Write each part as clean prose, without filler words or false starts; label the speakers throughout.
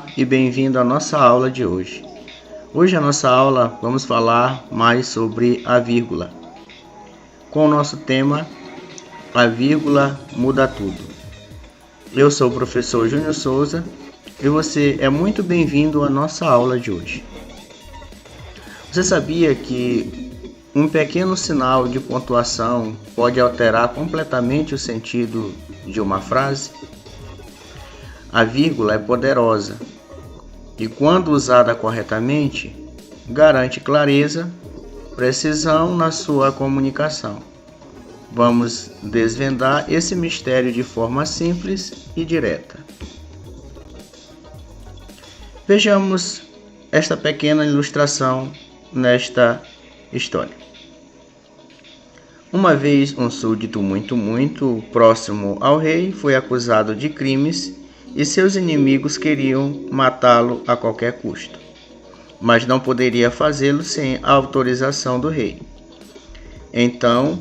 Speaker 1: E bem-vindo à nossa aula de hoje. Hoje, a nossa aula, vamos falar mais sobre a vírgula, com o nosso tema, a vírgula muda tudo. Eu sou o professor Júnior Souza e você é muito bem-vindo à nossa aula de hoje. Você sabia que um pequeno sinal de pontuação pode alterar completamente o sentido de uma frase? A vírgula é poderosa e, quando usada corretamente, garante clareza, precisão na sua comunicação. Vamos desvendar esse mistério de forma simples e direta. Vejamos esta pequena ilustração nesta história. Uma vez, um súdito muito próximo ao rei foi acusado de crimes e seus inimigos queriam matá-lo a qualquer custo, mas não poderia fazê-lo sem a autorização do rei. Então,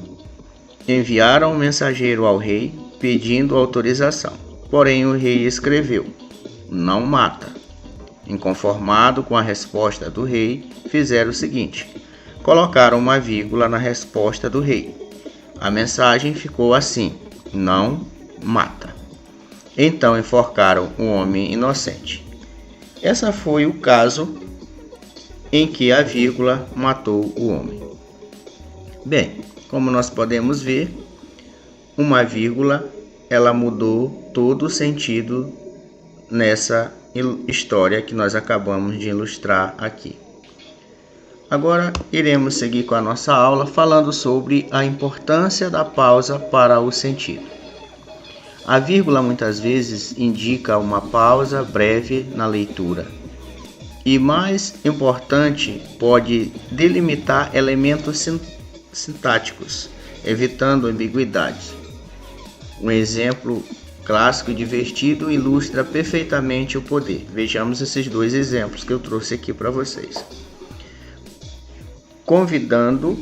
Speaker 1: enviaram um mensageiro ao rei pedindo autorização. Porém, o rei escreveu: "Não mata". Inconformado com a resposta do rei, fizeram o seguinte: colocaram uma vírgula na resposta do rei. A mensagem ficou assim: "Não mata". Então enforcaram um homem inocente. Esse foi o caso em que a vírgula matou o homem. Bem, como nós podemos ver, uma vírgula, ela mudou todo o sentido nessa história que nós acabamos de ilustrar aqui. Agora iremos seguir com a nossa aula falando sobre a importância da pausa para o sentido. A vírgula muitas vezes indica uma pausa breve na leitura e, mais importante, pode delimitar elementos sintáticos, evitando ambiguidade. Um exemplo clássico e divertido ilustra perfeitamente o poder. Vejamos esses dois exemplos que eu trouxe aqui para vocês. Convidando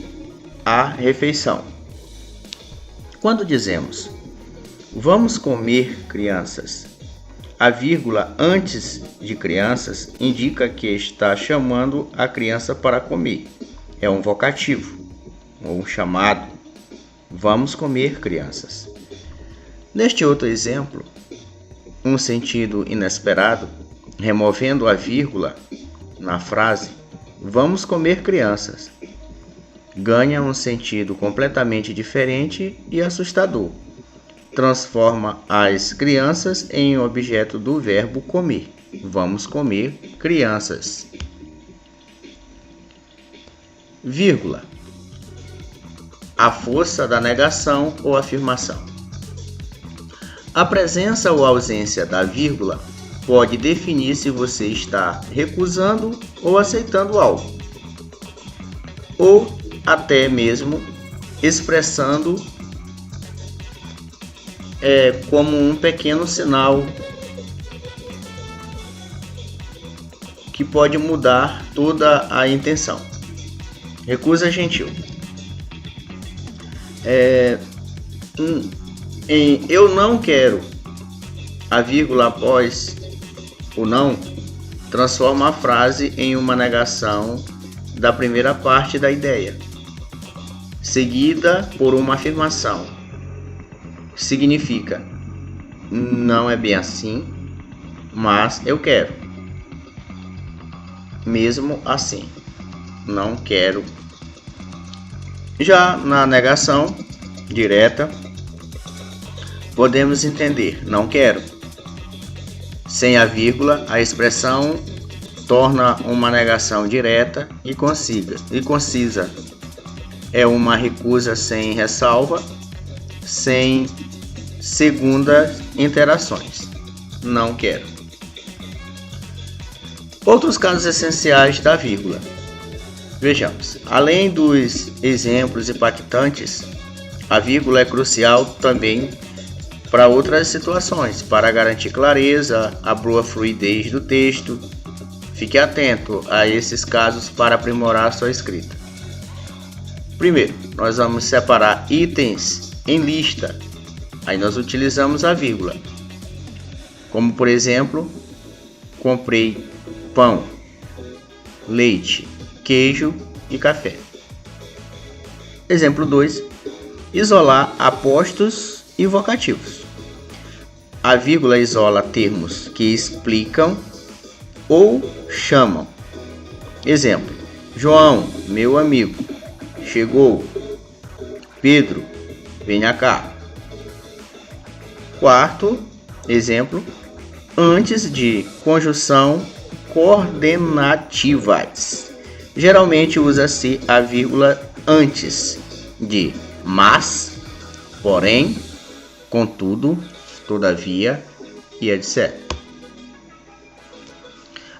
Speaker 1: à refeição. Quando dizemos "Vamos comer, crianças", a vírgula antes de crianças indica que está chamando a criança para comer. É um vocativo, ou um chamado. Vamos comer, crianças. Neste outro exemplo, um sentido inesperado, removendo a vírgula na frase "Vamos comer, crianças", ganha um sentido completamente diferente e assustador. Transforma as crianças em objeto do verbo comer. Vamos comer, crianças. Vírgula. A força da negação ou afirmação. A presença ou ausência da vírgula pode definir se você está recusando ou aceitando algo, ou até mesmo expressando como um pequeno sinal que pode mudar toda a intenção. Recusa gentil. Em "eu não quero", a vírgula após o não transforma a frase em uma negação da primeira parte da ideia, seguida por uma afirmação. Significa: não é bem assim, mas eu quero. Mesmo assim, não quero. Já na negação direta, podemos entender "não quero". Sem a vírgula, a expressão torna uma negação direta e concisa. É uma recusa sem ressalva, sem segundas interações. Não quero. Outros casos essenciais da vírgula. Vejamos. Além dos exemplos impactantes, a vírgula é crucial também para outras situações, para garantir clareza, a boa fluidez do texto. Fique atento a esses casos para aprimorar sua escrita. Primeiro, nós vamos separar itens em lista. Aí nós utilizamos a vírgula. Como, por exemplo, comprei pão, leite, queijo e café. Exemplo 2. Isolar apostos e vocativos. A vírgula isola termos que explicam ou chamam. Exemplo: João, meu amigo, chegou. Pedro, venha cá. Quarto exemplo: antes de conjunção coordenativas. Geralmente usa-se a vírgula antes de mas, porém, contudo, todavia e etc.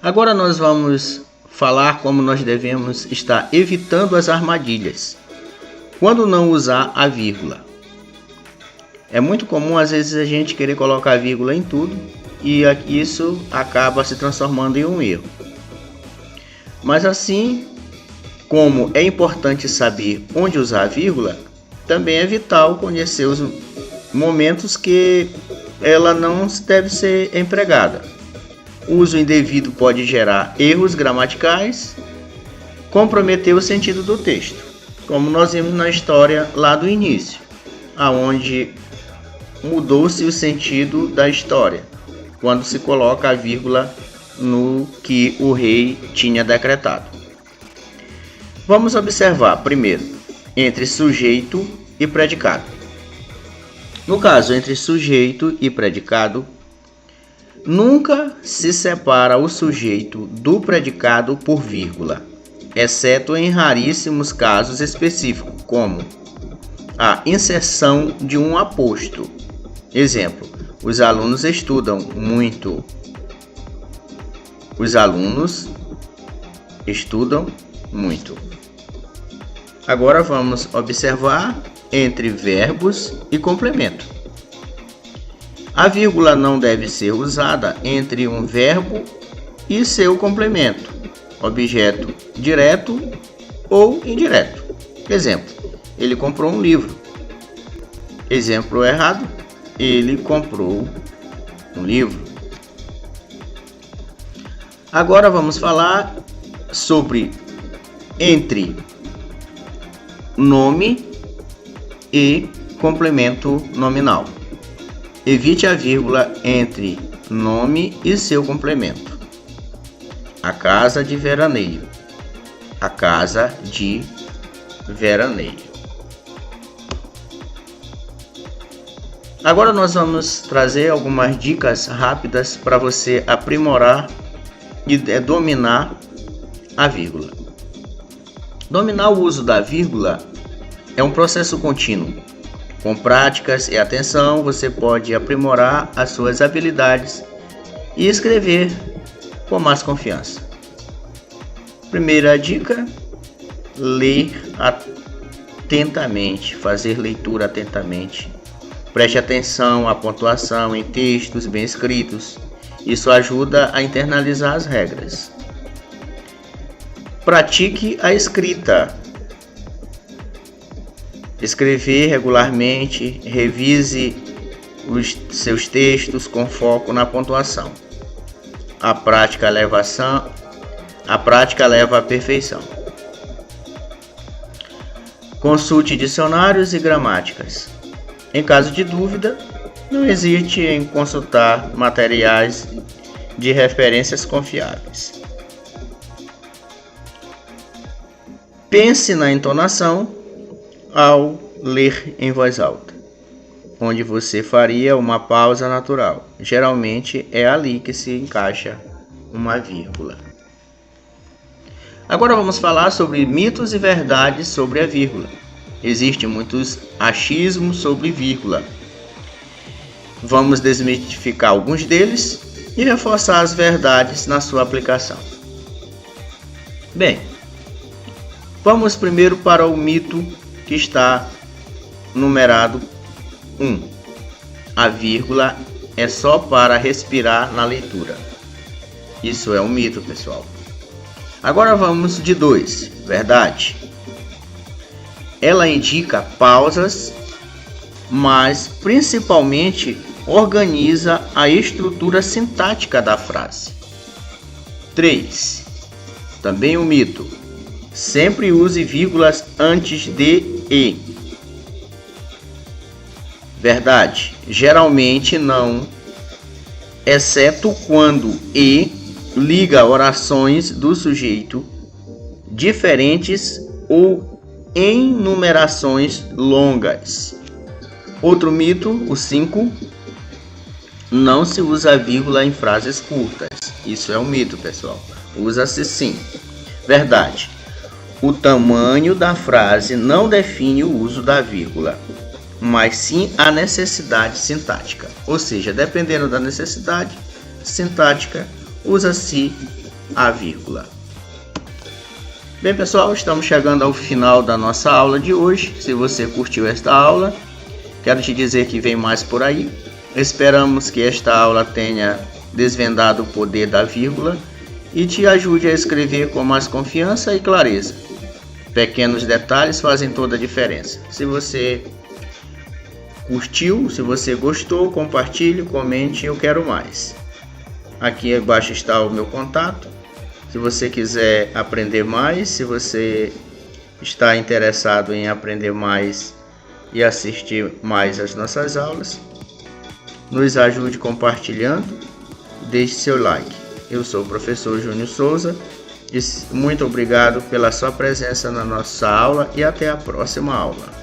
Speaker 1: Agora nós vamos falar como nós devemos estar evitando as armadilhas. Quando não usar a vírgula. É muito comum às vezes a gente querer colocar vírgula em tudo e isso acaba se transformando em um erro. Mas assim como é importante saber onde usar a vírgula, também é vital conhecer os momentos que ela não deve ser empregada. O uso indevido pode gerar erros gramaticais, comprometer o sentido do texto, como nós vimos na história lá do início, aonde mudou-se o sentido da história, quando se coloca a vírgula no que o rei tinha decretado. Vamos observar, primeiro, entre sujeito e predicado. No caso, entre sujeito e predicado, nunca se separa o sujeito do predicado por vírgula, exceto em raríssimos casos específicos, como a inserção de um aposto. Exemplo: os alunos estudam muito. Os alunos estudam muito. Agora vamos observar entre verbos e complemento. A vírgula não deve ser usada entre um verbo e seu complemento, objeto direto ou indireto. Exemplo: ele comprou um livro. Exemplo errado: ele comprou um livro. Agora vamos falar sobre entre nome e complemento nominal. Evite a vírgula entre nome e seu complemento. A casa de veraneio. A casa de veraneio. Agora nós vamos trazer algumas dicas rápidas para você aprimorar e dominar a vírgula. Dominar o uso da vírgula é um processo contínuo. Com práticas e atenção, você pode aprimorar as suas habilidades e escrever com mais confiança. Primeira dica: ler atentamente, fazer leitura atentamente. Preste atenção à pontuação em textos bem escritos. Isso ajuda a internalizar as regras. Pratique a escrita. Escrever regularmente, revise os seus textos com foco na pontuação. A prática leva à perfeição. Consulte dicionários e gramáticas. Em caso de dúvida, não hesite em consultar materiais de referências confiáveis. Pense na entonação ao ler em voz alta, onde você faria uma pausa natural. Geralmente é ali que se encaixa uma vírgula. Agora vamos falar sobre mitos e verdades sobre a vírgula. Existem muitos achismos sobre vírgula. Vamos desmistificar alguns deles e reforçar as verdades na sua aplicação. Bem, vamos primeiro para o mito que está numerado 1. A vírgula é só para respirar na leitura. Isso é um mito, pessoal. Agora vamos de 2. Verdade. Ela indica pausas, mas principalmente organiza a estrutura sintática da frase. 3. Também um mito. Sempre use vírgulas antes de e. Verdade. Geralmente não, exceto quando e liga orações do sujeito diferentes ou em numerações longas. Outro mito, o 5. Não se usa vírgula em frases curtas. Isso é um mito, pessoal. Usa-se sim. Verdade. O tamanho da frase não define o uso da vírgula, mas sim a necessidade sintática. Ou seja, dependendo da necessidade sintática, usa-se a vírgula. Bem, pessoal, estamos chegando ao final da nossa aula de hoje. Se você curtiu esta aula, quero te dizer que vem mais por aí. Esperamos que esta aula tenha desvendado o poder da vírgula e te ajude a escrever com mais confiança e clareza. Pequenos detalhes fazem toda a diferença. Se você curtiu, se você gostou, compartilhe, comente, eu quero mais. Aqui abaixo está o meu contato. Se você quiser aprender mais, se você está interessado em aprender mais e assistir mais às nossas aulas, nos ajude compartilhando, deixe seu like. Eu sou o professor Júnior Souza e muito obrigado pela sua presença na nossa aula e até a próxima aula.